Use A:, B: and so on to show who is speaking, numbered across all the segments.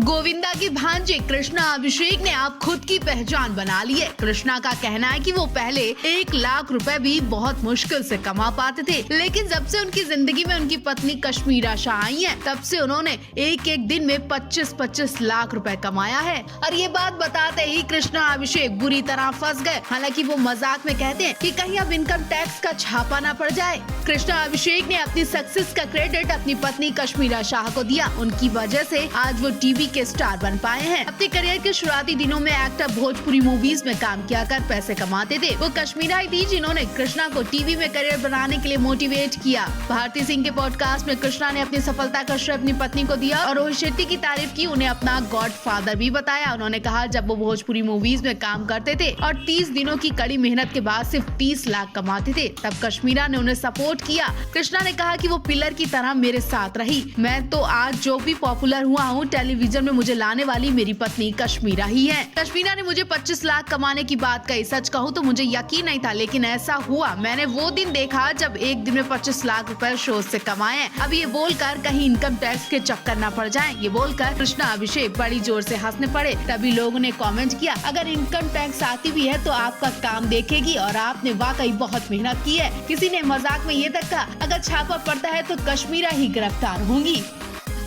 A: गोविंदा की भांजे कृष्णा अभिषेक ने अब खुद की पहचान बना ली है। कृष्णा का कहना है कि वो पहले 1 लाख रुपए भी बहुत मुश्किल से कमा पाते थे, लेकिन जब से उनकी जिंदगी में उनकी पत्नी कश्मीरा शाह आई है, तब से उन्होंने एक एक दिन में 25-25 लाख रुपए कमाया है। और ये बात बताते ही कृष्णा अभिषेक बुरी तरह फंस गए। हालांकि वो मजाक में कहते हैं कि कहीं अब इनकम टैक्स का छापा न पड़ जाए। कृष्णा अभिषेक ने अपनी सक्सेस का क्रेडिट अपनी पत्नी कश्मीरा शाह को दिया। उनकी वजह से आज वो टीवी के स्टार बन पाए हैं। अपने करियर के शुरुआती दिनों में एक्टर भोजपुरी मूवीज में काम किया कर पैसे कमाते थे। वो कश्मीरा ही थी जिन्होंने कृष्णा को टीवी में करियर बनाने के लिए मोटिवेट किया। भारती सिंह के पॉडकास्ट में कृष्णा ने अपनी सफलता का श्रेय अपनी पत्नी को दिया और रोहित शेट्टी की तारीफ की, उन्हें अपना गॉड फादर भी बताया। उन्होंने कहा जब वो भोजपुरी मूवीज में काम करते थे और 30 दिनों की कड़ी मेहनत के बाद सिर्फ 30 लाख कमाते थे, तब कश्मीरा ने उन्हें सपोर्ट किया। कृष्णा ने कहा कि वो पिलर की तरह मेरे साथ रही। मैं तो आज जो भी पॉपुलर हुआ हूँ, टेलीविजन में मुझे लाने वाली मेरी पत्नी कश्मीरा ही है। कश्मीरा ने मुझे 25 लाख कमाने की बात कही। सच कहूँ तो मुझे यकीन नहीं था, लेकिन ऐसा हुआ। मैंने वो दिन देखा जब एक दिन में 25 लाख रुपए शो से कमाए। अब ये बोलकर कहीं इनकम टैक्स के चक्कर न पड़ जाए, ये बोलकर कृष्णा अभिषेक बड़ी जोर से हंसने पड़े। तभी लोगों ने कमेंट किया, अगर इनकम टैक्स आती भी है तो आपका काम देखेगी और आपने वाकई बहुत मेहनत की है। किसी ने मजाक में ये तक कहा, अगर छापा पड़ता है तो कश्मीरा ही गिरफ्तार होंगी।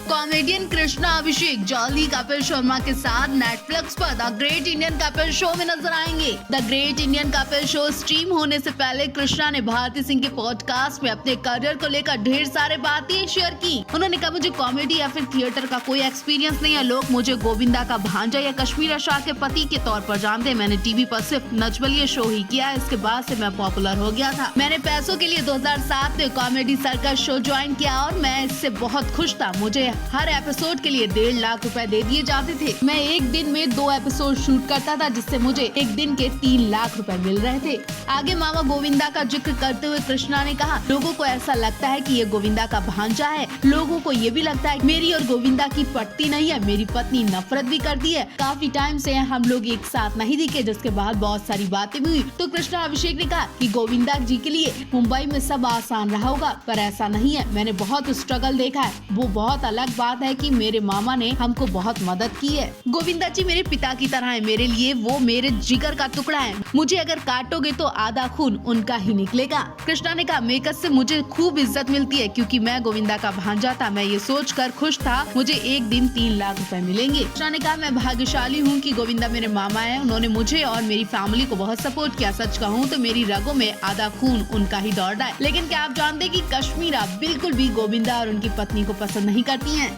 A: कॉमेडियन कृष्णा अभिषेक जल्दी कपिल शर्मा के साथ नेटफ्लिक्स पर the great Indian Kapil show में नजर आएंगे। The great Indian Kapil show stream होने से पहले कृष्णा ने भारती सिंह के पॉडकास्ट में अपने करियर को लेकर ढेर सारे बातें शेयर की। उन्होंने कहा, मुझे कॉमेडी या फिर थिएटर का कोई एक्सपीरियंस नहीं है। लोग मुझे गोविंदा का भांजा या कश्मीरा शाह के पति के तौर पर जानते हैं। मैंने टीवी पर सिर्फ नचबलिए शो ही किया है। इसके बाद से मैं पॉपुलर हो गया था। मैंने पैसों के लिए 2007 में कॉमेडी सर्कस शो ज्वाइन किया और मैं इससे बहुत खुश था। मुझे हर एपिसोड के लिए 1.5 लाख रुपए दे दिए जाते थे। मैं एक दिन में 2 एपिसोड शूट करता था, जिससे मुझे एक दिन के 3 लाख रुपए मिल रहे थे। आगे मामा गोविंदा का जिक्र करते हुए कृष्णा ने कहा, लोगों को ऐसा लगता है कि ये गोविंदा का भांजा है। लोगों को ये भी लगता है मेरी और गोविंदा की पटती नहीं है। मेरी पत्नी नफरत भी करती है। काफी टाइम से हम लोग एक साथ नहीं दिखे, जिसके बाद बहुत सारी बातें भी हुई। तो कृष्णा अभिषेक ने कहा कि गोविंदा जी के लिए मुंबई में सब आसान रहा होगा, पर ऐसा नहीं है। मैंने बहुत स्ट्रगल देखा है। वो बहुत अलग बात है कि मेरे मामा ने हमको बहुत मदद की है। गोविंदा जी मेरे पिता की तरह है। मेरे लिए वो मेरे जिगर का टुकड़ा है। मुझे अगर काटोगे तो आधा खून उनका ही निकलेगा। कृष्णा ने कहा, मेकअप से मुझे खूब इज्जत मिलती है क्योंकि मैं गोविंदा का भांजा था। मैं ये सोचकर खुश था मुझे एक दिन 3 लाख रुपए मिलेंगे। कृष्णा ने कहा, मैं भाग्यशाली हूँ कि गोविंदा मेरे मामा है। उन्होंने मुझे और मेरी फैमिली को बहुत सपोर्ट किया। सच कहूँ तो मेरी रगों में आधा खून उनका ही दौड़ रहा है। लेकिन क्या आप जानते कि कश्मीरा बिल्कुल भी गोविंदा और उनकी पत्नी को पसंद नहीं करती है।